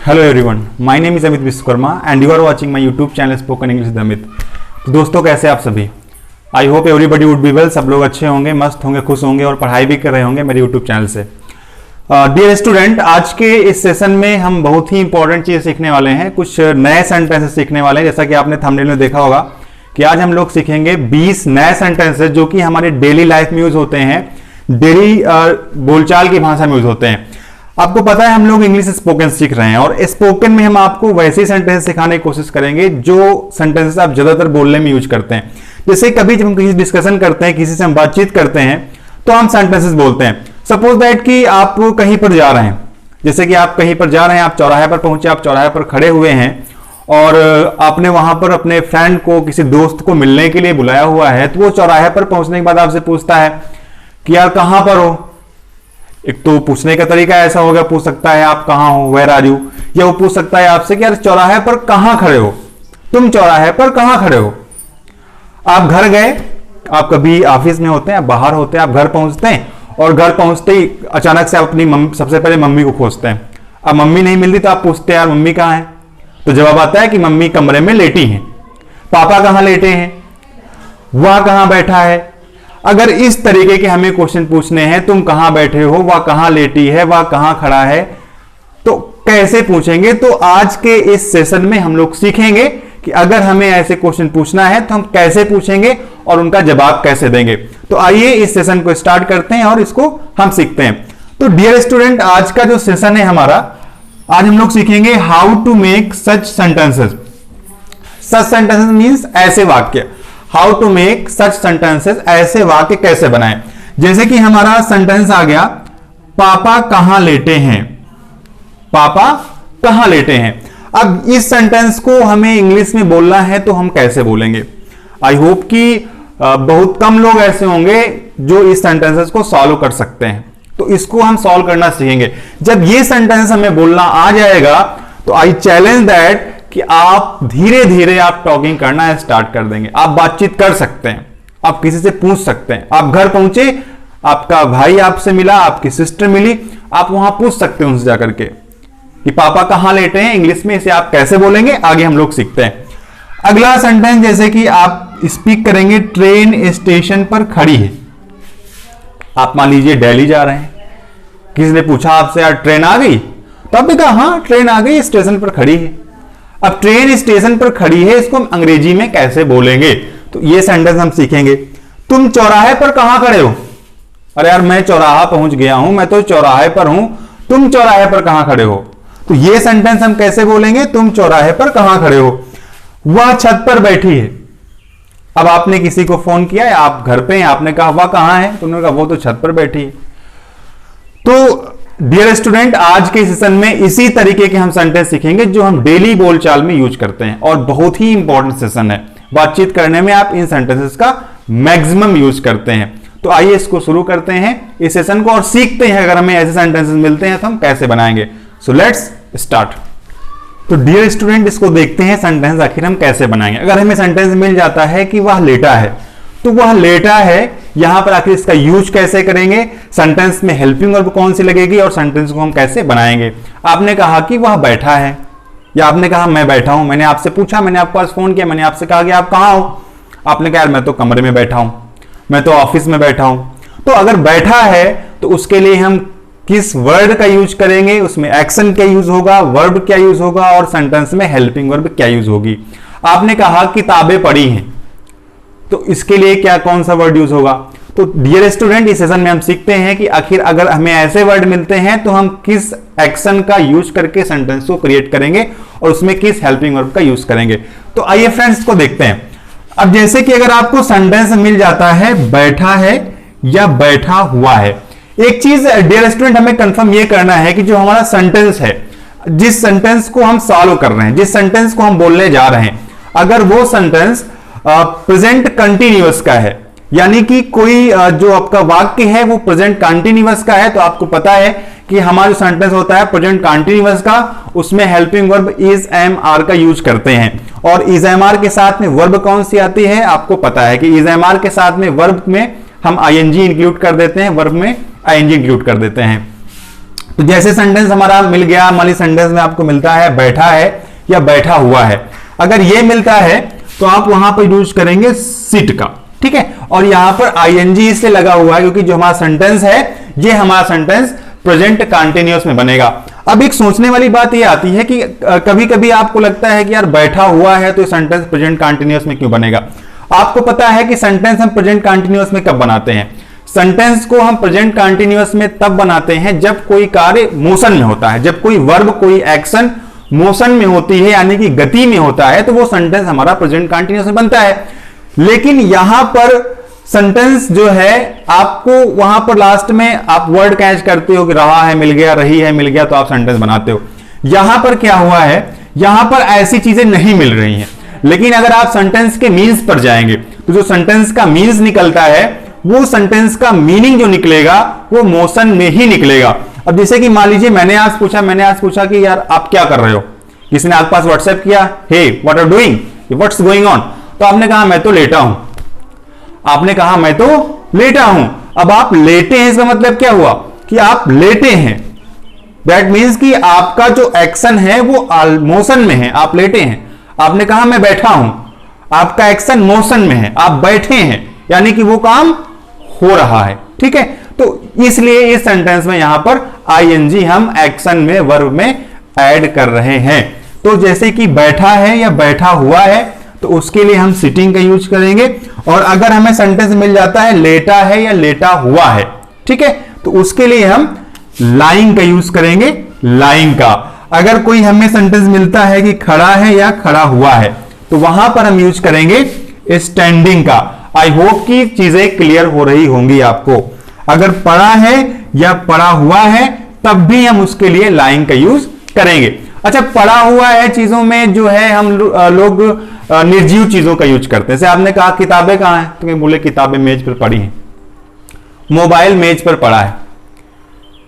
Hello everyone, my name is Amit Vishwakarma and you are watching my YouTube channel spoken English with Amit. तो दोस्तों, कैसे आप सभी? I hope everybody would be well. सब लोग अच्छे होंगे, मस्त होंगे, खुश होंगे और पढ़ाई भी कर रहे होंगे मेरे यूट्यूब चैनल से। डियर स्टूडेंट, आज के इस सेशन में हम बहुत ही इंपॉर्टेंट चीज़ सीखने वाले हैं। कुछ नए सेंटेंसेस सीखने वाले हैं। जैसा कि आपने थंबनेल में देखा होगा कि आज हम लोग सीखेंगे 20 नए सेंटेंसेस जो कि हमारे डेली लाइफ में यूज होते हैं, डेली बोलचाल की भाषा में यूज होते हैं। आपको पता है हम लोग इंग्लिश स्पोकन सीख रहे हैं और स्पोकन में हम आपको वैसे सेंटेंस सिखाने की कोशिश करेंगे जो सेंटेंसेस आप ज्यादातर बोलने में यूज करते हैं। जैसे कभी जब हम किसी डिस्कशन करते हैं, किसी से हम बातचीत करते हैं तो हम सेंटेंसेस बोलते हैं। सपोज दैट कि आप कहीं पर जा रहे हैं, जैसे कि आप कहीं पर जा रहे हैं, आप चौराहे पर पहुंचे, आप चौराहे पर खड़े हुए हैं और आपने वहां पर अपने फ्रेंड को, किसी दोस्त को मिलने के लिए बुलाया हुआ है। तो वो चौराहे पर पहुंचने के बाद आपसे पूछता है कि यार कहां पर हो। एक तो पूछने का तरीका ऐसा होगा, पूछ सकता है आप कहां हो, वेयर आर यू, या वो पूछ सकता है आपसे कि यार चौराहे पर कहां खड़े हो, तुम चौराहे पर कहां खड़े हो। आप घर गए, आप कभी ऑफिस में होते हैं, आप बाहर होते हैं, आप घर पहुंचते हैं और घर पहुंचते ही अचानक से आप अपनी सबसे पहले मम्मी को खोजते हैं। अब मम्मी नहीं मिलती तो आप पूछते हैं यार मम्मी कहां है। तो जवाब आता है कि मम्मी कमरे में लेटी हैं। पापा कहां लेटे हैं, वह कहां बैठा है। अगर इस तरीके के हमें क्वेश्चन पूछने हैं, तुम कहां बैठे हो, वह कहां लेटी है, वह कहां खड़ा है, तो कैसे पूछेंगे। तो आज के इस सेशन में हम लोग सीखेंगे कि अगर हमें ऐसे क्वेश्चन पूछना है तो हम कैसे पूछेंगे और उनका जवाब कैसे देंगे। तो आइए इस सेशन को स्टार्ट करते हैं और इसको हम सीखते हैं। तो डियर स्टूडेंट, आज का जो सेशन है हमारा, आज हम लोग सीखेंगे how to make such sentences. Such sentences means ऐसे वाक्य। How to make such sentences, ऐसे वाक्य कैसे बनाएं। जैसे कि हमारा सेंटेंस आ गया, पापा कहां लेटे हैं। पापा कहां लेटे हैं। अब इस सेंटेंस को हमें इंग्लिश में बोलना है तो हम कैसे बोलेंगे। आई होप कि बहुत कम लोग ऐसे होंगे जो इस सेंटेंसेस को सॉल्व कर सकते हैं। तो इसको हम सॉल्व करना सीखेंगे। जब ये सेंटेंस हमें बोलना आ जाएगा तो आई चैलेंज दैट कि आप धीरे धीरे आप टॉकिंग करना स्टार्ट कर देंगे। आप बातचीत कर सकते हैं, आप किसी से पूछ सकते हैं। आप घर पहुंचे, आपका भाई आपसे मिला, आपकी सिस्टर मिली, आप वहां पूछ सकते हैं उनसे जाकर के कि पापा कहां लेटे हैं। इंग्लिश में इसे आप कैसे बोलेंगे, आगे हम लोग सीखते हैं। अगला सेंटेंस, जैसे कि आप स्पीक करेंगे, ट्रेन स्टेशन पर खड़ी है। आप मान लीजिए दिल्ली जा रहे हैं, किसी ने पूछा आपसे यार ट्रेन आ गई, तो आपने कहा हाँ ट्रेन आ गई, स्टेशन पर खड़ी है। अब ट्रेन स्टेशन पर खड़ी है, इसको हम अंग्रेजी में कैसे बोलेंगे, तो ये सेंटेंस हम सीखेंगे। तुम चौराहे पर कहां खड़े हो। अरे यार मैं चौराहा पहुंच गया हूं, मैं तो चौराहे पर हूं, तुम चौराहे पर कहां खड़े हो। तो ये सेंटेंस हम कैसे बोलेंगे, तुम चौराहे पर कहां खड़े हो। वह छत पर बैठी है। अब आपने किसी को फोन किया है, आप घर पे हैं, आपने कहा वह कहां है, तुमने कहा वो तो छत पर बैठी है। तो डियर स्टूडेंट, आज के सेशन में इसी तरीके के हम सेंटेंस सीखेंगे जो हम डेली बोलचाल में यूज करते हैं और बहुत ही इंपॉर्टेंट सेशन है। बातचीत करने में आप इन सेंटेंसेस का मैक्सिमम यूज करते हैं। तो आइए इसको शुरू करते हैं इस सेशन को और सीखते हैं अगर हमें ऐसे सेंटेंसेस मिलते हैं तो हम कैसे बनाएंगे। So let's start. तो डियर स्टूडेंट, इसको देखते हैं सेंटेंस आखिर हम कैसे बनाएंगे। अगर हमें सेंटेंस मिल जाता है कि वह लेटा है, तो वह लेटा है, यहां पर आखिर इसका यूज कैसे करेंगे, सेंटेंस में हेल्पिंग वर्ब कौन सी लगेगी और सेंटेंस को हम कैसे बनाएंगे। आपने कहा कि वह बैठा है, या आपने कहा मैं बैठा हूं। मैंने आपसे पूछा, मैंने आपके पास फोन किया, मैंने आपसे कहा कि आप कहां हो। आपने कहा यार मैं तो कमरे में बैठा हूं, मैं तो ऑफिस में बैठा हूं। तो अगर बैठा है तो उसके लिए हम किस वर्ड का यूज करेंगे, उसमें एक्शन क्या यूज होगा, वर्ब क्या यूज होगा और सेंटेंस में हेल्पिंग वर्ब क्या यूज होगी। आपने कहा किताबें पढ़ी हैं, तो इसके लिए क्या कौन सा वर्ड यूज होगा। तो डियर स्टूडेंट, इस सेशन में हम सीखते हैं कि आखिर अगर हमें ऐसे वर्ड मिलते हैं तो हम किस एक्शन का यूज करके सेंटेंस को क्रिएट करेंगे और उसमें किस हेल्पिंग वर्ब का यूज करेंगे। तो आइए फ्रेंड्स को देखते हैं। अब जैसे कि अगर आपको सेंटेंस मिल जाता है बैठा है या बैठा हुआ है, एक चीज डियर स्टूडेंट हमें कंफर्म ये करना है कि जो हमारा सेंटेंस है, जिस सेंटेंस को हम सॉल्व कर रहे हैं, जिस सेंटेंस को हम बोलने जा रहे हैं, अगर वो सेंटेंस प्रेजेंट कंटिन्यूअस का है, यानी कि कोई जो आपका वाक्य है वो प्रेजेंट कंटिन्यूअस का है, तो आपको पता है कि हमारा जो सेंटेंस होता है प्रेजेंट कंटिन्यूअस का, उसमें helping verb is am are का यूज करते हैं। और इज एम आर के साथ में वर्ब कौन सी आती है, आपको पता है कि इज एम आर के साथ में वर्ब में हम आईएनजी इंक्लूड कर देते हैं, वर्ब में आईएनजी इंक्लूड कर देते हैं। तो जैसे सेंटेंस हमारा मिल गया, मान लीजिए सेंटेंस में आपको मिलता है बैठा है या बैठा हुआ है, अगर ये मिलता है तो आप वहां पर यूज करेंगे सिट का, ठीक है। और यहां पर आईएनजी इससे लगा हुआ है क्योंकि जो हमारा सेंटेंस है ये हमारा सेंटेंस प्रेजेंट कंटीन्यूअस में बनेगा। अब एक सोचने वाली बात ये आती है कि कभी कभी आपको लगता है कि यार बैठा हुआ है तो सेंटेंस प्रेजेंट कंटीन्यूअस में क्यों बनेगा। आपको पता है कि सेंटेंस हम प्रेजेंट कंटीन्यूअस में कब बनाते हैं? सेंटेंस को हम प्रेजेंट कंटीन्यूअस में तब बनाते हैं जब कोई कार्य मोशन में होता है, जब कोई वर्ब, कोई एक्शन मोशन में होती है यानी कि गति में होता है, तो वो सेंटेंस हमारा प्रेजेंट कंटीन्यूअस में बनता है। लेकिन यहां पर सेंटेंस जो है आपको वहां पर लास्ट में आप वर्ड कैच करते हो कि रहा है मिल गया, रही है मिल गया, तो आप सेंटेंस बनाते हो। यहां पर क्या हुआ है, यहां पर ऐसी चीजें नहीं मिल रही हैं। लेकिन अगर आप सेंटेंस के मीन्स पर जाएंगे तो जो सेंटेंस का मीन्स निकलता है वो सेंटेंस का मीनिंग जो निकलेगा वो मोशन में ही निकलेगा। अब जैसे कि मान लीजिए मैंने आज पूछा कि यार आप क्या कर रहे हो, किसी ने आपके पास व्हाट्सएप किया, hey what are doing, what's going on, तो आपने कहा मैं तो लेटा हूं, आपने कहा मैं तो लेटा हूं। अब आप लेटे हैं, इसका मतलब क्या हुआ कि आप लेटे हैं, दैट मीन्स कि आपका जो एक्शन है वो मोशन में है, आप लेटे हैं। आपने कहा मैं बैठा हूं, आपका एक्शन मोशन में है, आप बैठे हैं, यानी कि वो काम हो रहा है, ठीक है। तो इसलिए इस सेंटेंस में यहां पर आईएनजी हम एक्शन में, वर्ब में ऐड कर रहे हैं। तो जैसे कि बैठा है या बैठा हुआ है तो उसके लिए हम सिटिंग का यूज करेंगे। और अगर हमें सेंटेंस मिल जाता है लेटा है या लेटा हुआ है, ठीक है, तो उसके लिए हम लाइंग का यूज करेंगे, लाइंग का। अगर कोई हमें सेंटेंस मिलता है कि खड़ा है या खड़ा हुआ है तो वहां पर हम यूज करेंगे स्टैंडिंग का। आई होप कि चीजें क्लियर हो रही होंगी आपको। अगर पड़ा है या पड़ा हुआ है तब भी हम उसके लिए लाइंग का यूज करेंगे। अच्छा, पड़ा हुआ है चीजों में जो है हम लोग निर्जीव चीजों का यूज करते हैं। जैसे आपने कहा किताबें कहां हैं, तो बोले किताबें मेज पर पड़ी हैं, मोबाइल मेज पर पड़ा है,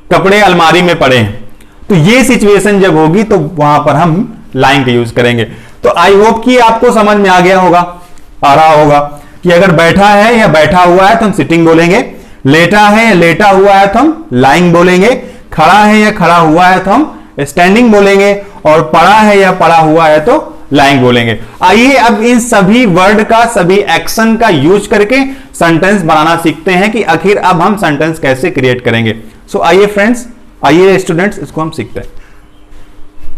कपड़े अलमारी में पड़े हैं। तो ये सिचुएशन जब होगी तो वहां पर हम लाइन का यूज करेंगे। तो आई होप कि आपको समझ में आ गया होगा, आ रहा होगा कि अगर बैठा है या बैठा हुआ है तो हम सिटिंग बोलेंगे, लेटा है या लेटा हुआ है तो हम लाइंग बोलेंगे, खड़ा है या खड़ा हुआ है तो हम स्टैंडिंग बोलेंगे, और पड़ा है या पड़ा हुआ है तो लाइंग बोलेंगे। आइए अब इन सभी वर्ड का, सभी एक्शन का यूज करके सेंटेंस बनाना सीखते हैं कि आखिर अब हम सेंटेंस कैसे क्रिएट करेंगे। सो आइए फ्रेंड्स, आइए स्टूडेंट्स, इसको हम सीखते हैं।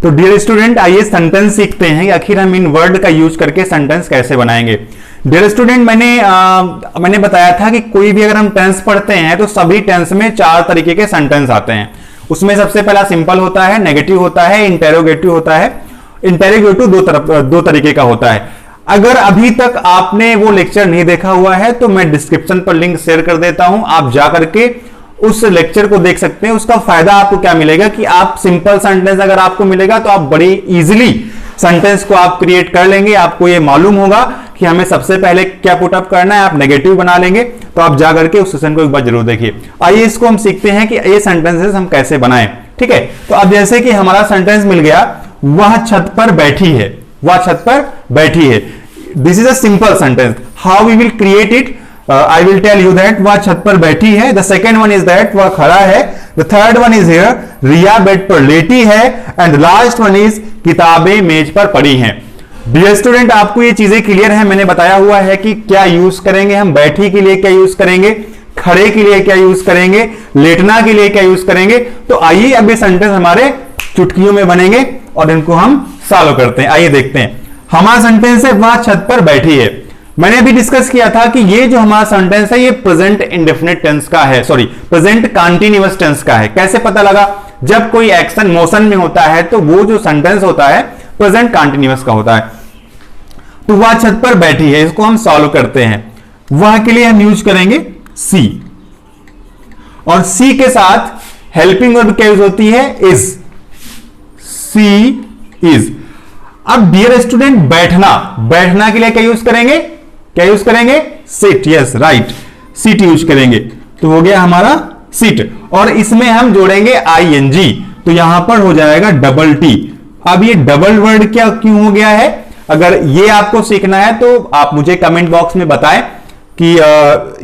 तो डियर स्टूडेंट, आइए सेंटेंस सीखते हैं कि आखिर हम इन वर्ड का यूज करके सेंटेंस कैसे बनाएंगे। डियर स्टूडेंट, मैंने बताया था कि कोई भी अगर हम टेंस पढ़ते हैं तो सभी टेंस में 4 तरीके के सेंटेंस आते हैं। उसमें सबसे पहला सिंपल होता है, नेगेटिव होता है, इंटेरोगेटिव होता है। इंटेरोगेटिव दो तरीके का होता है। अगर अभी तक आपने वो लेक्चर नहीं देखा हुआ है तो मैं डिस्क्रिप्शन पर लिंक शेयर कर देता हूं, आप जा करके उस लेक्चर को देख सकते हैं। उसका फायदा आपको क्या मिलेगा कि आप सिंपल सेंटेंस अगर आपको मिलेगा तो आप बड़ी इजीली सेंटेंस को आप क्रिएट कर लेंगे। आपको ये मालूम होगा कि हमें सबसे पहले क्या पुटअप करना है, आप नेगेटिव बना लेंगे। तो आप जा करके उस सेशन को एक बार जरूर देखिए। आइए इसको हम सीखते हैं कि ये सेंटेंसेस हम कैसे बनाएं, ठीक है। तो अब जैसे कि हमारा सेंटेंस मिल गया, वह छत पर बैठी है, वह छत पर बैठी है। This is a simple sentence. How we will create it, I will tell you that वह छत पर बैठी है। The second one is that वह खड़ा है। The third one is here, Riya bed पर लेटी है। And the last one is किताबें मेज पर पड़ी हैं। Dear student, आपको ये चीजें क्लियर है। मैंने बताया हुआ है कि क्या यूज करेंगे हम, बैठी के लिए क्या यूज करेंगे, खड़े के लिए क्या यूज करेंगे, लेटना के लिए क्या यूज करेंगे। तो आइए अब ये सेंटेंस हमारे चुटकियों में बनेंगे और इनको हम सॉल्व करते हैं। आइए देखते हैं। हमारा सेंटेंस है वह छत पर बैठी है। मैंने अभी डिस्कस किया था कि ये जो हमारा सेंटेंस है ये प्रेजेंट इंडेफिनिट टेंस का है, सॉरी प्रेजेंट कंटीन्यूअस टेंस का है। कैसे पता लगा? जब कोई एक्शन मोशन में होता है तो वो जो सेंटेंस होता है प्रेजेंट कंटीन्यूअस का होता है। तो वह छत पर बैठी है, इसको हम सॉल्व करते हैं। वह के लिए हम यूज करेंगे सी, और सी के साथ हेल्पिंग वर्ब क्या यूज होती है, इज। She is. अब डियर स्टूडेंट, बैठना, बैठना के लिए क्या यूज करेंगे, क्या यूज करेंगे, sit. Yes right, sit use करेंगे। तो हो गया हमारा सिट, और इसमें हम जोड़ेंगे आईएनजी, तो यहां पर हो जाएगा डबल टी। अब ये डबल वर्ड क्या क्यों हो गया है, अगर ये आपको सीखना है तो आप मुझे कमेंट बॉक्स में बताएं कि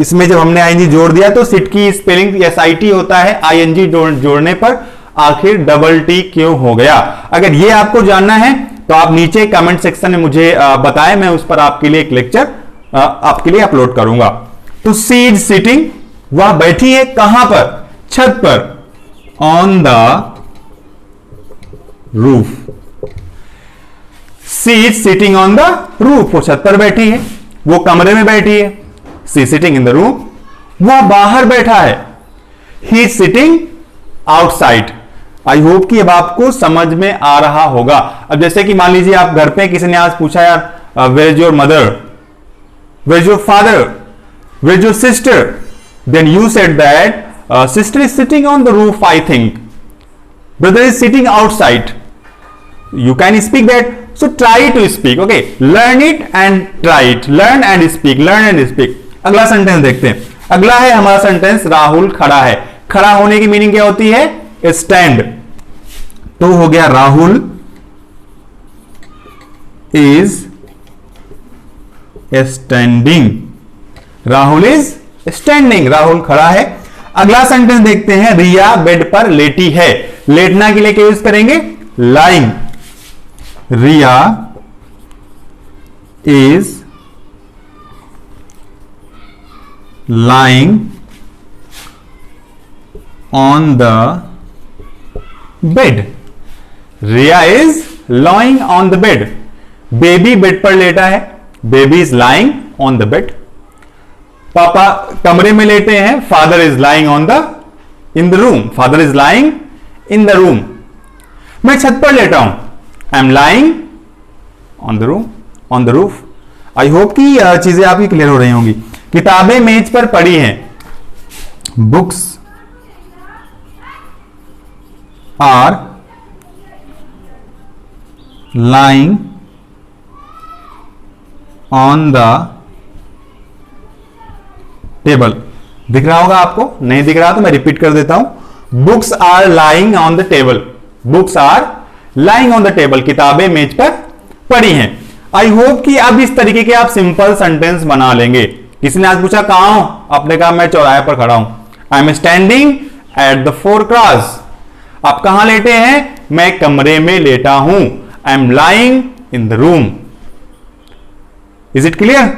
इसमें जब हमने आईएनजी जोड़ दिया तो सिट की स्पेलिंग SIT होता है, आईएनजी जोड़ने पर आखिर डबल टी क्यों हो गया? अगर ये आपको जानना है तो आप नीचे कमेंट सेक्शन में मुझे बताएं, मैं उस पर आपके लिए एक लेक्चर आपके लिए अपलोड करूंगा। तो सी इज सिटिंग, वह बैठी है कहां पर? छत पर। On the roof, she is sitting on the roof, वो छत पर बैठी है, वो कमरे में बैठी है। सी सिटिंग इन द रूम, वह बाहर बैठा है। He is sitting outside. I hope कि अब आपको समझ में आ रहा होगा। अब जैसे कि मान लीजिए आप घर पे किसी ने आज पूछा यार where is your mother, where is your father, where is your sister, then you said that sister is sitting on the roof I think, brother is sitting outside. You can speak that, so try to speak, okay? Learn it and try it. Learn and speak, learn and speak. अगला sentence देखते हैं। अगला है हमारा sentence Rahul खड़ा है। खड़ा होने की मीनिंग क्या होती है? स्टैंड। तो हो गया Rahul is standing, Rahul is standing, Rahul खड़ा है। अगला सेंटेंस देखते हैं, रिया बेड पर लेटी है। लेटना के लिए क्या यूज करेंगे? Lying. Riya is lying on the bed. Riya is lying on the bed. Baby bed पर लेटा है. Baby is lying on the bed. पापा कमरे में लेटे हैं. Father is lying on the in the room. Father is lying in the room. मैं छत पर लेटा हूं. आई am lying on the room on the roof. I hope कि चीजें आपकी क्लियर हो रही होंगी. किताबें मेज पर पड़ी हैं. Books are lying on the table. दिख रहा होगा आपको. नहीं दिख रहा तो मैं रिपीट कर देता हूं. Books are lying on the table. Books are lying on the table. किताबें मेज पर पड़ी हैं. आई होप कि अब इस तरीके के आप सिंपल सेंटेंस बना लेंगे. किसी ने आज पूछा कहां हो, आपने कहा मैं चौराहे पर खड़ा हूं. I am standing at the 4 cross. आप कहां लेटे हैं? मैं कमरे में लेटा हूं. आई am lying in the room. Is it clear?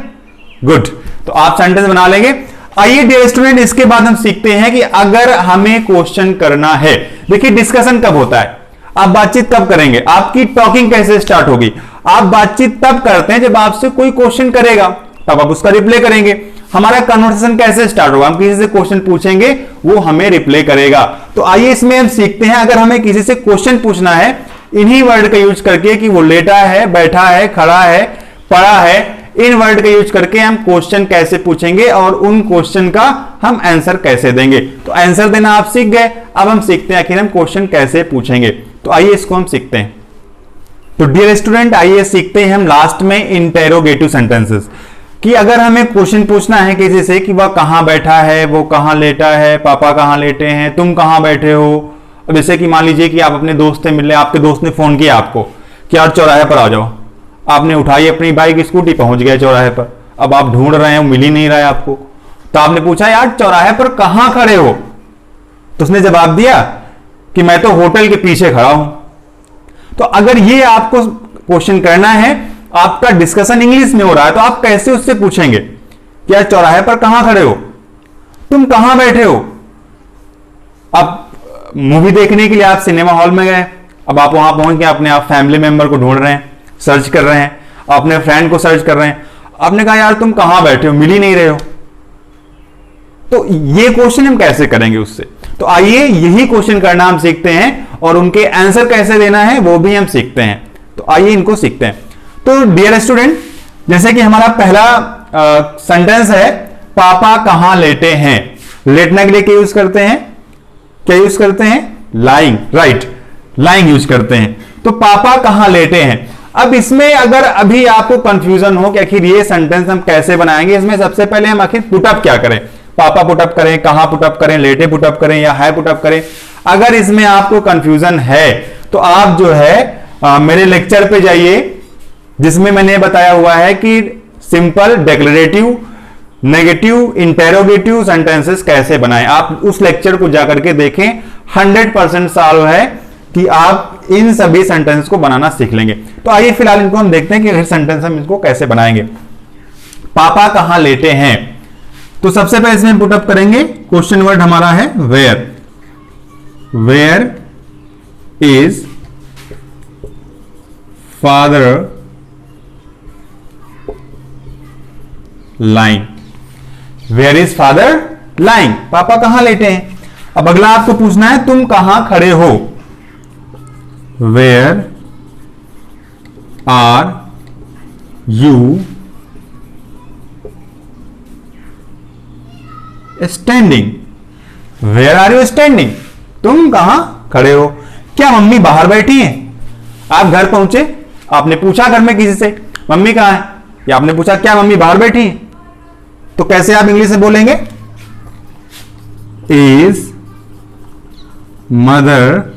Good. तो आप सेंटेंस बना लेंगे. आइए डियर स्टूडेंट, इसके बाद हम सीखते हैं कि अगर हमें क्वेश्चन करना है. देखिए डिस्कशन कब होता है, आप बातचीत कब करेंगे, आपकी टॉकिंग कैसे स्टार्ट होगी. आप बातचीत तब करते हैं जब आपसे कोई क्वेश्चन करेगा, तब आप उसका रिप्लाई करेंगे. हमारा कन्वर्सेशन कैसे स्टार्ट होगा, हम किसी से क्वेश्चन पूछेंगे, वो हमें रिप्लाई करेगा. तो आइए इसमें हम सीखते हैं, अगर हमें किसी से क्वेश्चन पूछना है इन्हीं वर्ड का यूज करके कि वो लेटा है, बैठा है, खड़ा है, पड़ा है, इन वर्ड का यूज करके हम क्वेश्चन कैसे पूछेंगे और उन क्वेश्चन का हम आंसर कैसे देंगे. तो आंसर देना आप सीख गए. अब हम सीखते हैं आखिर हम क्वेश्चन कैसे पूछेंगे. तो आइए इसको हम सीखते हैं. तो डियर स्टूडेंट, आइए सीखते हैं हम लास्ट में इंटेरोगेटिव सेंटेंसेस. कि अगर हमें क्वेश्चन पूछना है किसी से कि वह कहां बैठा है, वो कहां लेटा है, पापा कहां लेटे हैं, तुम कहां बैठे हो. अब जैसे कि मान लीजिए कि आप अपने दोस्त से मिले, आपके दोस्त ने फोन किया आपको कि यार चौराहे पर आ जाओ. आपने उठाई अपनी बाइक, स्कूटी, पहुंच गए चौराहे पर. अब आप ढूंढ रहे हैं, मिल ही नहीं रहा है आपको. तो आपने पूछा यार चौराहे पर कहां खड़े हो. तो उसने जवाब दिया कि मैं तो होटल के पीछे खड़ा हूं. तो अगर ये आपको क्वेश्चन करना है, आपका डिस्कशन इंग्लिश में हो रहा है, तो आप कैसे उससे पूछेंगे कि यार चौराहे पर कहां खड़े हो, तुम कहां बैठे हो. अब मूवी देखने के लिए आप सिनेमा हॉल में गए. अब आप वहां पहुंच के अपने आप फैमिली मेंबर को ढूंढ रहे हैं, सर्च कर रहे हैं, अपने फ्रेंड को सर्च कर रहे हैं. आपने कहा यार तुम कहां बैठे हो, मिल ही नहीं रहे हो. तो ये क्वेश्चन हम कैसे करेंगे उससे. तो आइए यही क्वेश्चन करना हम सीखते हैं और उनके आंसर कैसे देना है वो भी हम सीखते हैं. तो आइए इनको सीखते हैं. तो डियर स्टूडेंट, जैसे कि हमारा पहला सेंटेंस है पापा कहां लेटे हैं. लेटने के लिए क्या यूज करते हैं, क्या यूज करते हैं, लाइंग. राइट, लाइंग यूज करते हैं. तो पापा कहां लेटे हैं. अब इसमें अगर अभी आपको कंफ्यूजन हो कि आखिर ये सेंटेंस हम कैसे बनाएंगे, इसमें सबसे पहले हम आखिर पुटअप क्या करें. पापा पुटअप करें, कहां पुटअप करें, लेटे पुटअप करें या है पुटअप करें. अगर इसमें आपको कंफ्यूजन है तो आप जो है मेरे लेक्चर पे जाइए जिसमें मैंने बताया हुआ है कि simple declarative, negative, interrogative sentences कैसे बनाएं. आप उस लेक्चर को जाकर के देखें. 100% सॉल्व है कि आप इन सभी सेंटेंस को बनाना सीख लेंगे। तो आइए फिलहाल इनको हम देखते हैं कि हर सेंटेंस हम इसको कैसे बनाएंगे। पापा कहां लेटे हैं, तो सबसे पहले इसमें पुटअप करेंगे क्वेश्चन वर्ड हमारा है where. Where is father lying. Where is father lying, पापा कहां लेटे हैं। अब अगला आपको पूछना है तुम कहां खड़े हो। Where are you standing. Where are you standing, तुम कहां खड़े हो। क्या मम्मी बाहर बैठी हैं। आप घर पहुंचे, आपने पूछा घर में किसी से मम्मी कहां है, या आपने पूछा क्या मम्मी बाहर बैठी हैं, तो कैसे आप इंग्लिश में बोलेंगे, is mother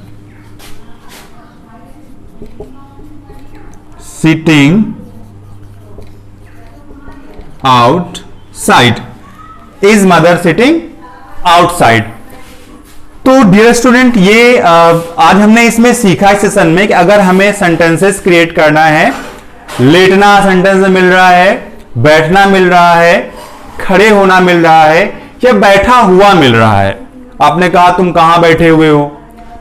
sitting outside. Is mother sitting outside. तो डियर स्टूडेंट, ये आज हमने इसमें सीखा इस सेशन में कि अगर हमें सेंटेंसेस क्रिएट करना है, लेटना सेंटेंस मिल रहा है, बैठना मिल रहा है, खड़े होना मिल रहा है, या बैठा हुआ मिल रहा है। आपने कहा तुम कहां बैठे हुए हो,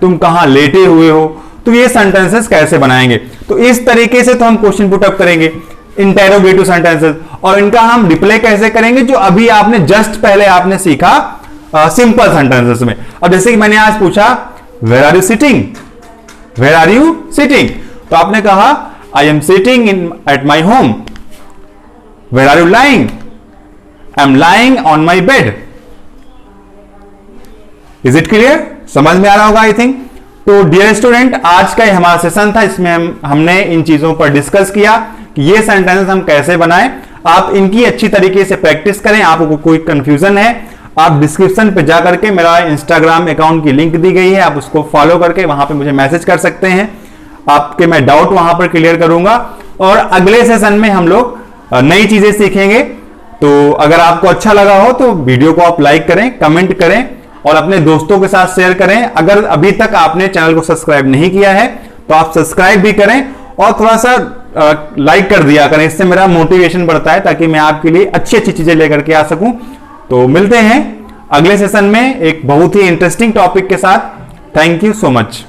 तुम कहां लेटे हुए हो, तो ये सेंटेंसेस कैसे बनाएंगे। तो इस तरीके से तो हम क्वेश्चन पुटअप करेंगे, इंटेरोगेटिव सेंटेंसेस, और इनका हम रिप्लाई कैसे करेंगे जो अभी आपने जस्ट पहले आपने सीखा सिंपल सेंटेंसेस में। अब जैसे कि मैंने आज पूछा where are you sitting, where are you sitting, तो आपने कहा I am sitting in at my home. Where are you lying, I am lying on my bed. Is it clear, समझ में आ रहा होगा आई थिंक। तो डियर स्टूडेंट, आज का हमारा सेशन था, इसमें हमने इन चीजों पर डिस्कस किया कि ये सेंटेंस हम कैसे बनाएं। आप इनकी अच्छी तरीके से प्रैक्टिस करें। आपको कोई कंफ्यूजन है, आप डिस्क्रिप्शन पे जाकर के मेरा इंस्टाग्राम अकाउंट की लिंक दी गई है, आप उसको फॉलो करके वहां पे मुझे मैसेज कर सकते हैं। आपके मैं डाउट वहां पर क्लियर करूंगा, और अगले सेशन में हम लोग नई चीजें सीखेंगे। तो अगर आपको अच्छा लगा हो तो वीडियो को आप लाइक करें, कमेंट करें और अपने दोस्तों के साथ शेयर करें। अगर अभी तक आपने चैनल को सब्सक्राइब नहीं किया है तो आप सब्सक्राइब भी करें और थोड़ा सा लाइक कर दिया करें, इससे मेरा मोटिवेशन बढ़ता है ताकि मैं आपके लिए अच्छी अच्छी चीजें लेकर के आ सकूं। तो मिलते हैं अगले सेशन में एक बहुत ही इंटरेस्टिंग टॉपिक के साथ। Thank you so much.